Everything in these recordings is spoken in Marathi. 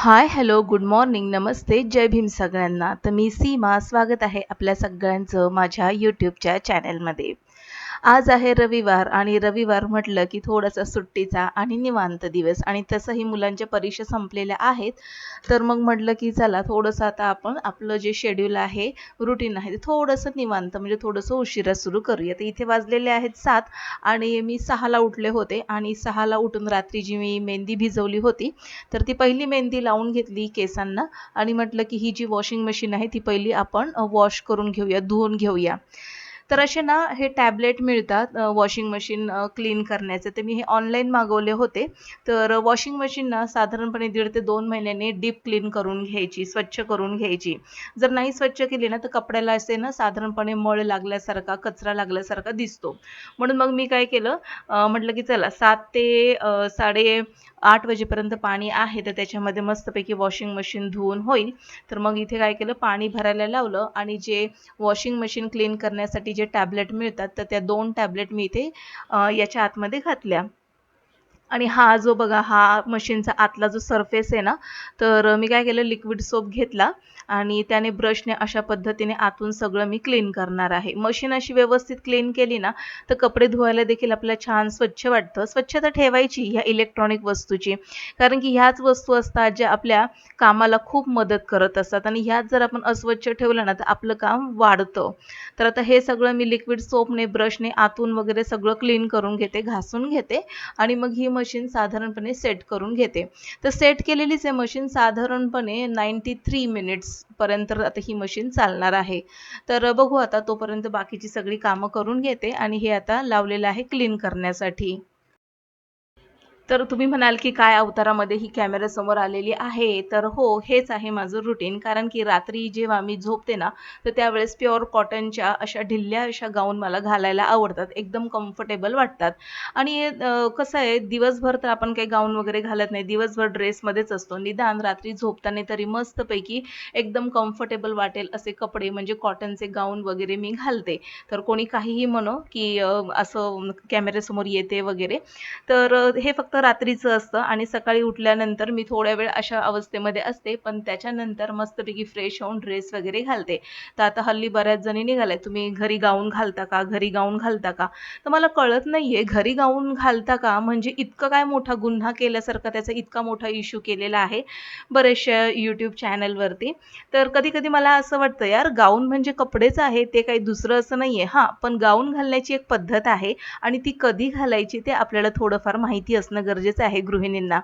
हाय, हॅलो, गुड मॉर्निंग, नमस्ते, जय भीम सगळ्यांना. तर मी सीमा, स्वागत आहे आपल्या सगळ्यांचं माझ्या यूट्यूबच्या चॅनलमध्ये. आज आहे रविवार आणि रविवार म्हटलं की थोडासा सुट्टीचा आणि निवांत दिवस आणि तसंही मुलांच्या परीक्षा संपलेल्या आहेत. तर मग म्हटलं की चला थोडंसं आता आपण आपलं जे शेड्यूल आहे, रुटीन आहे, ते थोडंसं निवांत म्हणजे थोडंसं उशिरा सुरू करूया. तर इथे वाजलेले आहेत 7 आणि मी 6ला उठले होते आणि 6ला उठून रात्री जी मी मेहंदी भिजवली होती, तर ती पहिली मेहंदी लावून घेतली केसांना आणि म्हटलं की ही जी वॉशिंग मशीन आहे ती पहिली आपण वॉश करून घेऊया, धुवून घेऊया. तर असे ना हे टॅबलेट मिळतात वॉशिंग मशीन क्लीन करण्याचे. तर मी हे ऑनलाईन मागवले होते. तर वॉशिंग मशीन ना साधारणपणे 1.5 ते 2 महिन्यांनी डीप क्लीन करून घ्यायची, स्वच्छ करून घ्यायची. जर नाही स्वच्छ केली ना तर कपड्याला असे ना साधारणपणे मळ लागल्यासारखा, कचरा लागल्यासारखा दिसतो. म्हणून मग मी काय केलं, म्हटलं की चला 7 ते 8:30 वाजेपर्यंत पाणी आहे, तर त्याच्यामध्ये मस्तपैकी वॉशिंग मशीन धुवून होईल. तर मग इथे काय केलं, पाणी भरायला लावलं आणि जे वॉशिंग मशीन क्लीन करण्यासाठी जे टॅबलेट मिळतात, तर त्या 2 टॅबलेट मी इथे याच्या आतमध्ये घातल्या. आणि हा जो बघा हा मशीनचा आतला जो सरफेस आहे ना, तर मी काय केलं लिक्विड सोप घेतला आणि त्याने ब्रशने अशा पद्धतीने आतून सगळं मी क्लीन करणार आहे. मशीन अशी व्यवस्थित क्लीन केली ना, तर कपडे धुवायला देखील आपल्याला छान स्वच्छ वाटतं. स्वच्छता ठेवायची ह्या इलेक्ट्रॉनिक वस्तूची. कारण की ह्याच वस्तू असतात ज्या आपल्या कामाला खूप मदत करत असतात आणि ह्याच जर आपण अस्वच्छ ठेवलं ना, तर आपलं काम वाढतं. तर आता हे सगळं मी लिक्विड सोपने, ब्रशने आतून वगैरे सगळं क्लीन करून घेते, घासून घेते आणि मग ही मशीन साधारणपणे सेट करून घेते. तर सेट केलेलीच आहे मशीन साधारणपणे 93 मिनिट्सपर्यंत आता ही मशीन चालणार आहे. तर बघू आता तोपर्यंत बाकीची सगळी कामं करून घेते आणि हे आता लावलेलं आहे क्लीन करण्यासाठी. तर तुम्ही म्हणाल की काय अवतारामध्ये ही कॅमेऱ्यासमोर आलेली आहे, तर हो, हेच आहे माझं रुटीन. कारण की रात्री जेव्हा मी झोपते ना, तर त्यावेळेस प्युअर कॉटनच्या अशा ढिल्या अशा गाऊन मला घालायला आवडतात. एकदम कम्फर्टेबल वाटतात. आणि कसं आहे दिवसभर तर आपण काही गाऊन वगैरे घालत नाही. दिवसभर ड्रेसमध्येच असतो. निदान रात्री झोपताना तरी मस्तपैकी एकदम कम्फर्टेबल वाटेल असे कपडे म्हणजे कॉटनचे गाऊन वगैरे मी घालते. तर कोणी काहीही म्हणो की असं कॅमेऱ्यासमोर येते वगैरे, तर हे फक्त रात्रीचं असतं आणि सकाळी उठल्यानंतर मी थोड्या वेळ अशा अवस्थेमध्ये असते. पण त्याच्यानंतर मस्तपैकी फ्रेश होऊन ड्रेस वगैरे घालते. तर आता हल्ली बऱ्याच जणी निघाल्या, "तुम्ही घरी गाऊन घालता का? घरी गाऊन घालता का?" तर मला कळत नाहीये, घरी गाऊन घालता का म्हणजे इतकं काय मोठा गुन्हा केल्यासारखा त्याचा इतका मोठा इश्यू केलेला आहे बऱ्याचशा YouTube चॅनलवरती. तर कधी-कधी मला असं वाटतं, यार गाऊन म्हणजे कपडेच आहे, ते काही दुसरं असं नाहीये. हां, पण गाऊन घालण्याची एक पद्धत आहे आणि ती कधी घालायची ते आपल्याला थोडंफार माहिती असणं गरजेचं आहे गृहिणींना.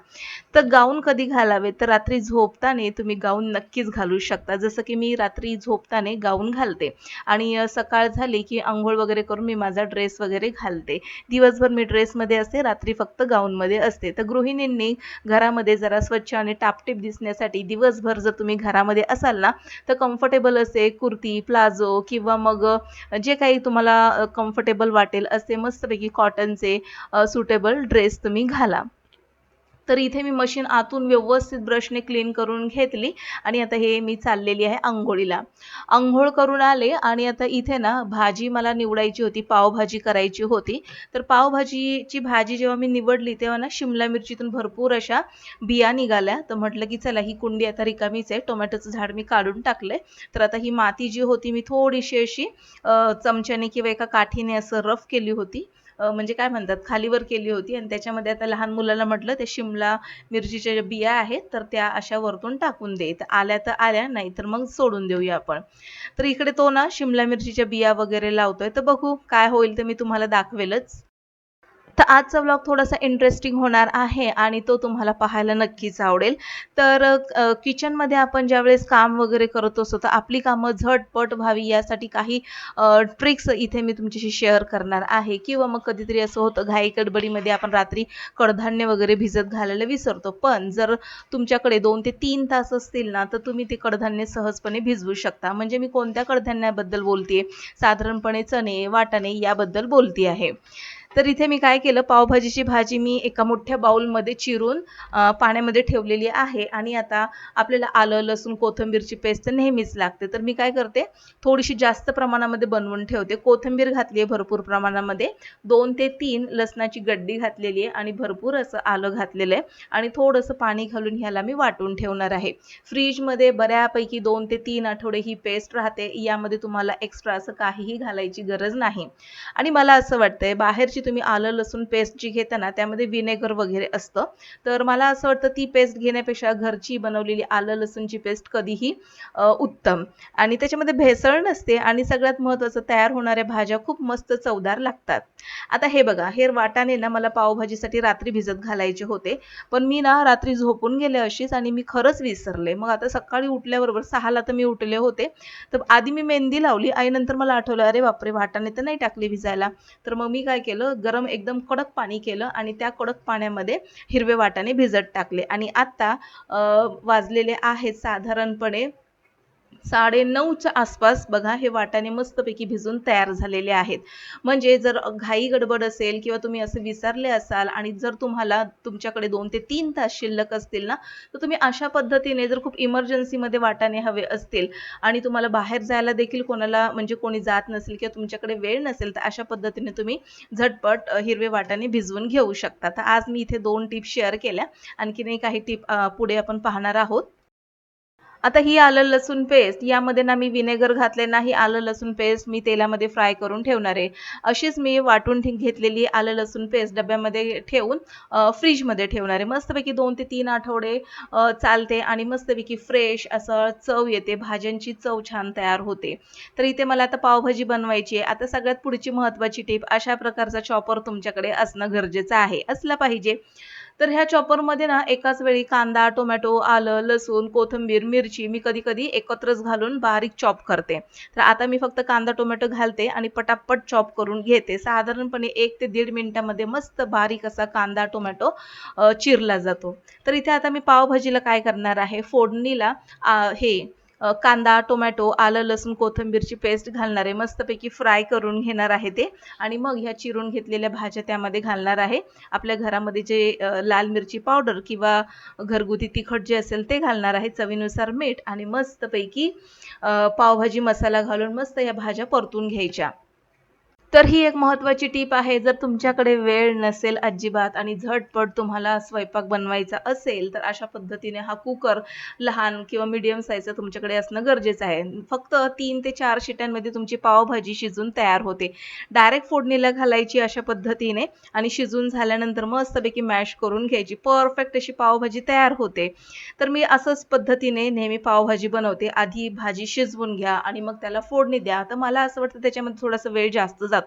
तर गाऊन कधी घालावे, तर रात्री झोपताना तुम्ही गाऊन नक्कीच घालू शकता. जसं की मी रात्री झोपताना गाऊन घालते आणि सकाळ झाली की अंघोळ वगैरे करून मी माझा ड्रेस वगैरे घालते. दिवसभर मी ड्रेसमध्ये असते, रात्री फक्त गाऊनमध्ये असते. तर गृहिणींनी घरामध्ये जरा स्वच्छ आणि टापटीप दिसण्यासाठी दिवसभर जर तुम्ही घरामध्ये असाल ना, तर कम्फर्टेबल असे कुर्ती, प्लाझो किंवा मग जे काही तुम्हाला कम्फर्टेबल वाटेल असे मस्तपैकी कॉटनचे सुटेबल ड्रेस तुम्ही घाला. तर इथे मी मशीन आतून व्यवस्थित ब्रशने क्लीन करून घेतली आणि आता हे मी चाललेली आहे अंघोळीला. अंघोळ करून आले आणि आता इथे ना भाजी मला निवडायची होती, पावभाजी करायची होती. तर पावभाजीची भाजी जेव्हा मी निवडली तेव्हा ना शिमला मिरचीतून भरपूर अशा बिया निघाल्या. तर म्हटलं की चला ही कुंडी आता रिकामीच आहे. टोमॅटोचं झाड मी काढून टाकलंय. तर आता ही माती जी होती मी थोडीशी अशी चमच्याने किंवा एका काठीने असं रफ केली होती. म्हणजे काय म्हणतात खालीवर केली होती आणि त्याच्यामध्ये आता लहान मुलाला म्हटलं ते शिमला मिरचीच्या ज्या बिया आहेत तर त्या अशा वरतून टाकून दे. तर आल्या तर आल्या, नाही तर मग सोडून देऊया आपण. तर इकडे तो ना शिमला मिरचीच्या बिया वगैरे लावतोय. तर बघू काय होईल ते मी तुम्हाला दाखवेलच. तर आजचा व्लॉग थोडासा इंटरेस्टिंग होणार आहे आणि तो तुम्हाला पाहायला नक्कीच आवडेल. तर किचनमध्ये आपण ज्यावेळेस काम वगैरे करत असतो, तर आपली कामं झटपट व्हावी यासाठी काही ट्रिक्स इथे मी तुमच्याशी शेअर करणार आहे. किंवा मग कधीतरी असं होतं घाई-गडबडीमध्ये आपण रात्री कडधान्य वगैरे भिजत घालायला विसरतो. पण जर तुमच्याकडे 2 ते 3 तास असतील ना, तर तुम्ही ते कडधान्य सहजपणे भिजवू शकता. म्हणजे मी कोणत्या कडधान्याबद्दल बोलतेय, साधारणपणे चणे, वाटाणे याबद्दल बोलते आहे. तर इथे मी काय केलं, पावभाजीची भाजी मी एका मोठ्या बाउलमध्ये चिरून पाण्यामध्ये ठेवलेली आहे आणि आता आपल्याला आलं, लसूण, कोथिंबीरची पेस्ट तर नेहमीच लागते. तर मी काय करते, थोडीशी जास्त प्रमाणामध्ये बनवून ठेवते. कोथिंबीर घातली आहे भरपूर प्रमाणामध्ये, 2 ते 3 लसणाची गड्डी घातलेली आहे आणि भरपूर असं आलं घातलेलं आहे आणि थोडंसं पाणी घालून ह्याला मी वाटून ठेवणार आहे. फ्रीजमध्ये बऱ्यापैकी 2 ते 3 आठवडे ही पेस्ट राहते. यामध्ये तुम्हाला एक्स्ट्रा असं काहीही घालायची गरज नाही. आणि मला असं वाटतंय, बाहेरची तुम्ही आलं लसूण पेस्ट जी घेता ना, त्यामध्ये व्हिनेगर वगैरे असतं. तर मला असं वाटतं ती पेस्ट घेण्यापेक्षा घरची बनवलेली आलं लसूणची पेस्ट कधीही उत्तम. आणि त्याच्यामध्ये भेसळ नसते आणि सगळ्यात महत्त्वाचं, तयार होणाऱ्या भाज्या खूप मस्त चवदार लागतात. आता हे बघा, हे वाटाणे ना मला पावभाजीसाठी रात्री भिजत घालायचे होते. पण मी ना रात्री झोपून गेले अशीच आणि मी खरंच विसरले. मग आता सकाळी उठल्याबरोबर 6:00ला तर मी उठले होते. तर आधी मी मेहंदी लावली आणि नंतर मला आठवलं, अरे बापरे! वाटाणे तर नाही टाकले भिजायला. तर मग मी काय केलं, गरम एकदम कडक पाणी केलं आणि त्या कडक पाण्यामध्ये हिरवे वाटाणे भिजत टाकले आणि आता वाजलेले आहेत साधारणपणे 9:30च्या आसपास. बघा, हे वाटाणे मस्तपैकी भिजून तयार झालेले आहेत. म्हणजे जर घाई गडबड असेल किंवा तुम्ही असे विसरले असाल आणि जर तुम्हाला तुमच्याकडे 2 ते 3 तास शिल्लक असतील ना, तर तुम्ही अशा पद्धतीने, जर खूप इमर्जन्सीमध्ये वाटाणे हवे असतील आणि तुम्हाला बाहेर जायला देखील कोणाला, म्हणजे कोणी जात नसेल किंवा तुमच्याकडे वेळ नसेल, तर अशा पद्धतीने तुम्ही झटपट हिरवे वाटाणे भिजवून घेऊ शकता. तर आज मी इथे 2 टिप्स शेअर केल्या. आणखीनही काही टिप पुढे आपण पाहणार आहोत. आता ही आलं लसूण पेस्ट, यामध्ये ना मी विनेगर घातले नाही. आलं लसूण पेस्ट मी तेलामध्ये फ्राय करून ठेवणार आहे. अशीच मी वाटून घेतलेली आलं लसूण पेस्ट डब्यामध्ये ठेवून फ्रीजमध्ये ठेवणार आहे. मस्तपैकी 2 ते 3 आठवडे चालते आणि मस्तपैकी फ्रेश असं चव येते. भाज्यांची चव छान तयार होते. तर इथे मला आता पावभाजी बनवायची आहे. आता सगळ्यात पुढची महत्त्वाची टिप, अशा प्रकारचा चॉपर तुमच्याकडे असणं गरजेचं आहे, असला पाहिजे. तर ह्या चॉपरमध्ये ना एकाच वेळी कांदा, टोमॅटो, आलं, लसूण, कोथिंबीर, मिरची मी कधी-कधी एकत्रच घालून बारीक चॉप करते. तर आता मी फक्त कांदा, टोमॅटो घालते आणि पटापट चॉप करून घेते. साधारणपणे 1 ते 1.5 मिनिटामध्ये मस्त बारीक असा कांदा, टोमॅटो चिरला जातो. तर इथे आता मी पावभाजीला काय करणार आहे, फोडणीला हे कांदा, टोमॅटो, आलं, लसूण, कोथिंबीरची पेस्ट घालणार आहे. मस्तपैकी फ्राय करून घेणार आहे ते आणि मग ह्या चिरून घेतलेल्या भाज्या त्यामध्ये घालणार आहे. आपल्या घरामध्ये जे लाल मिरची पावडर किंवा घरगुती तिखट जे असेल ते घालणार आहे. चवीनुसार मीठ आणि मस्तपैकी पावभाजी मसाला घालून मस्त या भाज्या परतून घ्यायच्या. तर ही एक महत्त्वाची टीप आहे. जर तुमच्याकडे वेळ नसेल अजिबात आणि झटपट तुम्हाला स्वयंपाक बनवायचा असेल, तर अशा पद्धतीने हा कुकर लहान किंवा मीडियम साईजचा तुमच्याकडे असणं गरजेचं आहे. फक्त 3 ते 4 शिट्यांमध्ये तुमची पावभाजी शिजून तयार होते. डायरेक्ट फोडणीला घालायची अशा पद्धतीने आणि शिजून झाल्यानंतर मस्तपैकी मॅश करून घ्यायची. परफेक्ट अशी पावभाजी तयार होते. तर मी असंच पद्धतीने नेहमी पावभाजी बनवते. आधी भाजी शिजवून घ्या आणि मग त्याला फोडणी द्या. तर मला असं वाटतं त्याच्यामध्ये थोडासा वेळ जास्त जातो.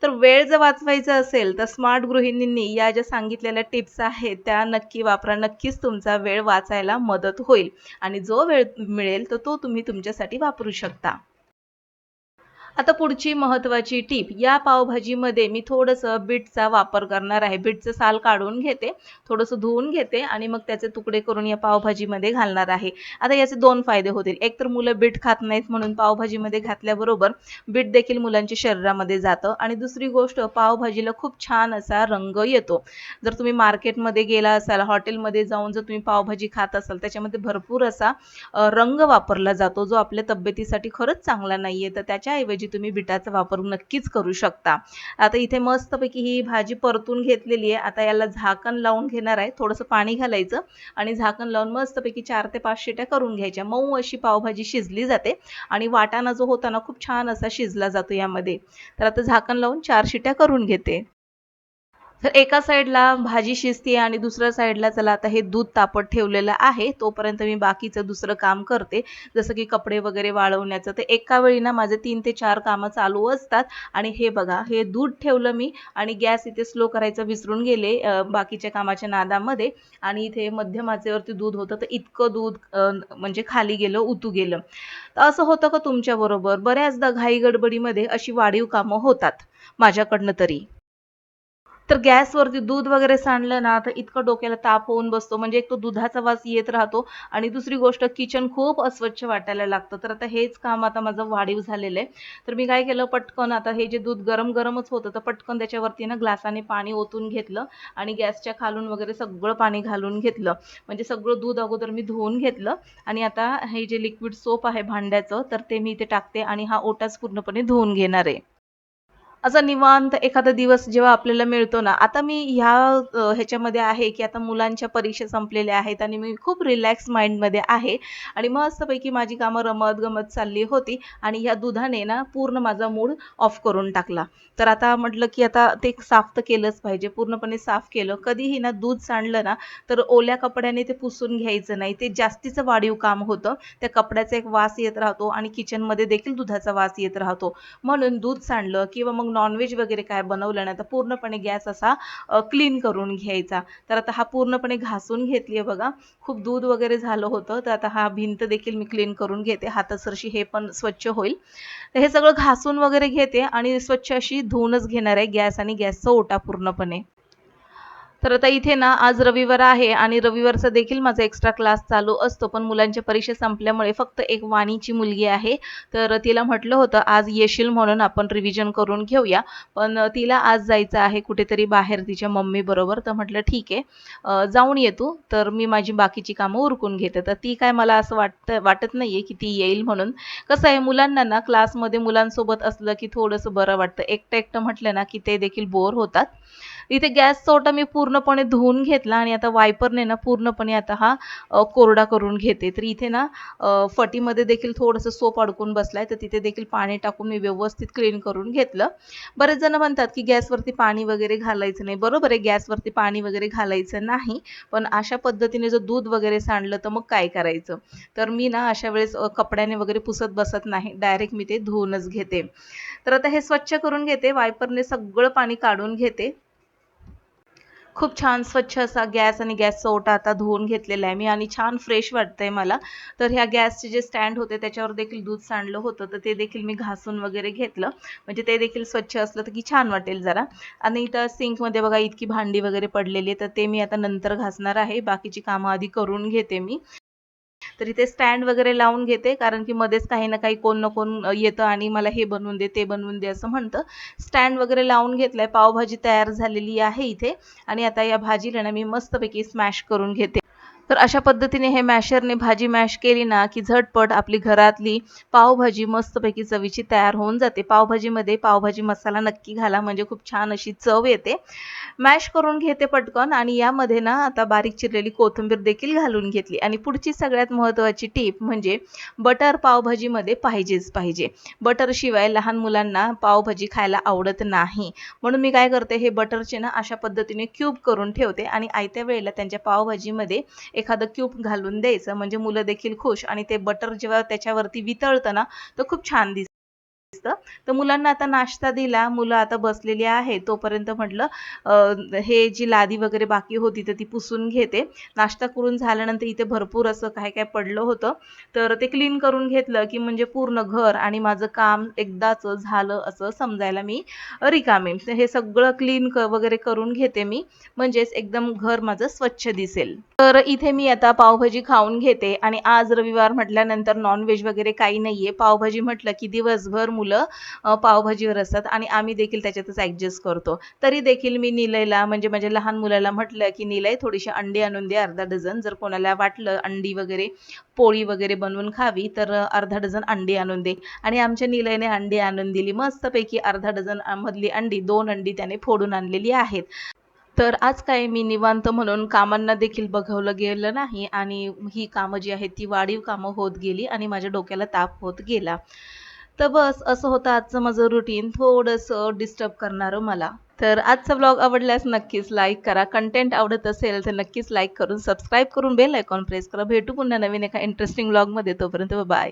तर वेळ जर वाचवायचा असेल तर स्मार्ट गृहिणींनी या ज्या सांगितलेल्या टिप्स आहेत त्या नक्की वापरा. नक्कीच तुमचा वेळ वाचायला मदत होईल आणि जो वेळ मिळेल तर तो तुम्ही तुमच्यासाठी वापरू शकता. आता पुढची महत्त्वाची टीप, या पावभाजीमध्ये मी थोडंसं बीटचा वापर करणार आहे. बीटचं साल काढून घेते, थोडंसं धुवून घेते आणि मग त्याचे तुकडे करून या पावभाजीमध्ये घालणार आहे. आता याचे 2 फायदे होतील. एक तर मुलं बीट खात नाहीत म्हणून पावभाजीमध्ये घातल्याबरोबर बीट देखील मुलांच्या शरीरामध्ये जातं आणि दुसरी गोष्ट, पावभाजीला खूप छान असा रंग येतो. जर तुम्ही मार्केटमध्ये गेला असाल, हॉटेलमध्ये जाऊन जर तुम्ही पावभाजी खात असाल, त्याच्यामध्ये भरपूर असा रंग वापरला जातो, जो आपल्या तब्येतीसाठी खरंच चांगला नाहीये. तर त्याच्याऐवजी तुम्ही बिटाचा वापर नक्कीच करू शकता. आता इथे मस्तपैकी ही भाजी परतून घेतलेली आहे. आता याला झाकण लावून घेणार आहे. थोडंसं पाणी घालायचं आणि झाकण लावून मस्तपैकी 4 ते 5 शिट्या करून घ्यायच्या. मऊ अशी पावभाजी शिजली जाते आणि वाटाणा जो होता ना, खूप छान असा शिजला जातो यामध्ये. तर आता झाकण लावून 4 शिट्या करून घेते. तर एका साईडला भाजी शिजते आणि दुसऱ्या साईडला चला आता हे दूध तापत ठेवलेलं आहे. तोपर्यंत मी बाकीचं दुसरं काम करते. जसं की कपडे वगैरे वाळवण्याचं. तर एका वेळी ना माझे 3 ते 4 कामं चालू असतात आणि हे बघा, हे दूध ठेवलं मी आणि गॅस इथे स्लो करायचं विसरून गेले बाकीच्या कामाच्या नादामध्ये आणि इथे मध्यम आचेवरती दूध होतं. तर इतकं दूध म्हणजे खाली गेलं, उतू गेलं. तर असं होतं का तुमच्याबरोबर? बऱ्याचदा घाई गडबडीमध्ये अशी वाढीव कामं होतात, माझ्याकडनं तरी. तर गॅसवरती दूध वगैरे सांडलं ना, तर इतकं डोक्याला ताप होऊन बसतो. म्हणजे एक तो दुधाचा वास येत राहतो आणि दुसरी गोष्ट किचन खूप अस्वच्छ वाटायला लागतं. तर आता हेच काम आता माझं वाढीव झालेलं आहे. तर मी काय केलं पटकन आता हे जे दूध गरम-गरमच होतं, तर पटकन त्याच्यावरती ना ग्लासाने पाणी ओतून घेतलं आणि गॅसच्या खालून वगैरे सगळं पाणी घालून घेतलं. म्हणजे सगळं दूध अगोदर मी धुवून घेतलं आणि आता हे जे लिक्विड सोप आहे भांड्याचं, तर ते मी इथे टाकते आणि हा ओटाच पूर्णपणे धुवून घेणार आहे. असा निवांत एखादा दिवस जेव्हा आपल्याला मिळतो ना, आता मी ह्याच्यामध्ये आहे, की आता मुलांच्या परीक्षा संपलेल्या आहेत आणि मी खूप रिलॅक्स माइंडमध्ये आहे आणि मस्तपैकी माझी कामं रमत-गमत चालली होती आणि ह्या दुधाने ना पूर्ण माझा मूड ऑफ करून टाकला. तर आता म्हटलं, की आता ते साफ तर केलंच पाहिजे. पूर्णपणे साफ केलं. कधीही ना दूध सांडलं ना, तर ओल्या कपड्याने ते पुसून घ्यायचं नाही. ते जास्तीचं वाढीव काम होतं. त्या कपड्याचा एक वास येत राहतो आणि किचनमध्ये देखील दुधाचा वास येत राहतो. म्हणून दूध सांडलं किंवा मग नॉनव्हेज वगैरे काय बनवलं ना, तर पूर्णपणे गॅस असा क्लीन करून घ्यायचा. तर आता हा पूर्णपणे घासून घेतली आहे बघा. खूप दूध वगैरे झालं होतं, तर आता हा भिंत देखील मी क्लीन करून घेते. हातासरशी हे पण स्वच्छ होईल. तर हे सगळं घासून वगैरे घेते आणि स्वच्छ अशी धुवूनच घेणार आहे गॅस आणि गॅसचा ओटा पूर्णपणे. तर आता इथे ना आज रविवार आहे आणि रविवारचा देखील माझा एक्स्ट्रा क्लास चालू असतो. पण मुलांच्या परीक्षा संपल्यामुळे फक्त एक वाणीची मुलगी आहे. तर तिला म्हटलं होतं आज येशील म्हणून आपण रिव्हिजन करून घेऊया. पण तिला आज जायचं आहे कुठेतरी बाहेर तिच्या मम्मीबरोबर. तर म्हटलं ठीक आहे जाऊन ये तू. तर मी माझी बाकीची कामं उरकून घेते. तर ती काय मला असं वाटत नाहीये की ती येईल म्हणून. कसं आहे मुलांना ना क्लासमध्ये मुलांसोबत असलं की थोडंसं बरं वाटतं. एकटं-एकटं म्हटलं ना की ते देखील बोर होतात. इथे गॅसचा ओटा मी पूर्णपणे धुवून घेतला आणि आता वायपरने ना पूर्णपणे आता हा कोरडा करून घेते. तर इथे ना फटीमध्ये देखील थोडंसं सोप अडकून बसलाय, तर तिथे देखील पाणी टाकून मी व्यवस्थित क्लीन करून घेतलं. बरेच जण म्हणतात, की गॅसवरती पाणी वगैरे घालायचं नाही. बरोबर आहे, गॅसवरती पाणी वगैरे घालायचं नाही. पण अशा पद्धतीने जर दूध वगैरे सांडलं, तर मग काय करायचं? तर मी ना अशा वेळेस कपड्याने वगैरे पुसत बसत नाही. डायरेक्ट मी ते धुवूनच घेते. तर आता हे स्वच्छ करून घेते. वायपरने सगळं पाणी काढून घेते. खूप छान स्वच्छ असा गॅस आणि गॅसचा ओटा आता धुवून घेतलेला आहे मी आणि छान फ्रेश वाटतंय मला. तर ह्या गॅसचे जे स्टँड होते त्याच्यावर देखील दूध सांडलं होतं, तर ते देखील मी घासून वगैरे घेतलं. म्हणजे ते देखील स्वच्छ असलं तर की छान वाटेल जरा. आणि इथं सिंकमध्ये बघा इतकी भांडी वगैरे पडलेली आहे, तर ते मी आता नंतर घासणार आहे. बाकीची कामं आधी करून घेते मी. तर इथे स्टँड वगैरे लावून घेते कारण की मध्येच काही ना काही कोण ना कोण येतं आणि मला हे बनवून दे, ते बनवून दे असं म्हणतं. स्टँड वगैरे लावून घेतलाय. पावभाजी तयार झालेली आहे इथे आणि आता या भाजीला ना मी मस्तपैकी स्मॅश करून घेते. तर अशा पद्धतीने हे मॅशरने भाजी मॅश केली ना, की झटपट आपली घरातली पावभाजी मस्तपैकी चवीची तयार होऊन जाते. पावभाजीमध्ये पावभाजी मसाला नक्की घाला म्हणजे खूप छान अशी चव येते. मॅश करून घेते पटकन आणि यामध्ये ना आता बारीक चिरलेली कोथिंबीर देखील घालून घेतली आणि पुढची सगळ्यात महत्त्वाची टिप म्हणजे बटर पावभाजीमध्ये पाहिजेच पाहिजे. बटरशिवाय लहान मुलांना पावभाजी खायला आवडत नाही. म्हणून मी काय करते हे बटरचे ना अशा पद्धतीने क्यूब करून ठेवते आणि आयत्या वेळेला त्यांच्या पावभाजीमध्ये एखादं क्यूब घालून द्यायचं म्हणजे मुलं देखील खुश आणि ते बटर जेव्हा त्याच्यावरती वितळतं ना, तर खूप छान दिसतं. तर मुलांना आता नाश्ता दिला. मुलं आता बसलेली आहे. तोपर्यंत म्हटलं हे जी लादी वगैरे बाकी होती तर ती पुसून घेते. नाश्ता करून झाल्यानंतर इथे भरपूर असं काय-काय पडलं होतं. तर ते क्लीन करून घेतलं, की म्हणजे पूर्ण घर आणि माझं काम एकदाच झालं असं समजायला मी रिकामी. तर हे सगळं क्लीन वगैरे करून घेते मी. म्हणजेच एकदम घर माझं स्वच्छ दिसेल. तर इथे मी आता पावभाजी खाऊन घेते आणि आज रविवार म्हटल्यानंतर नॉन-व्हेज वगैरे काही नाहीये. पावभाजी म्हटलं की दिवसभर मुलं पावभाजीवर असतात आणि आम्ही देखील त्याच्यातच ॲडजस्ट करतो. तरी देखील मी निलयला म्हणजे माझ्या लहान मुलाला म्हटलं, की "निलय थोडीशी अंडी आणून दे अर्धा डझन. जर कोणाला वाटलं अंडी वगैरे, पोळी वगैरे बनवून खावी तर अर्धा डझन अंडी आणून दे." आणि आमच्या निलयने अंडी आणून दिली. मस्तपैकी अर्धा डझन मधली अंडी 2 अंडी त्याने फोडून आणलेली आहेत. तर आज काय मी निवांत म्हणून कामांना देखील बघवलं गेलं नाही आणि ही कामं जी आहेत ती वाढीव कामं होत गेली आणि माझ्या डोक्याला ताप होत गेला. तर बस असं होतं आजचं माझं रुटीन थोडंसं डिस्टर्ब करणारं मला. तर आजचा ब्लॉग आवडल्यास नक्कीच लाईक करा. कंटेंट आवडत असेल तर नक्कीच लाईक करून सबस्क्राईब करून बेल आयकॉन प्रेस करा. भेटू पुन्हा नवीन एका इंटरेस्टिंग ब्लॉगमध्ये. तोपर्यंत बाय.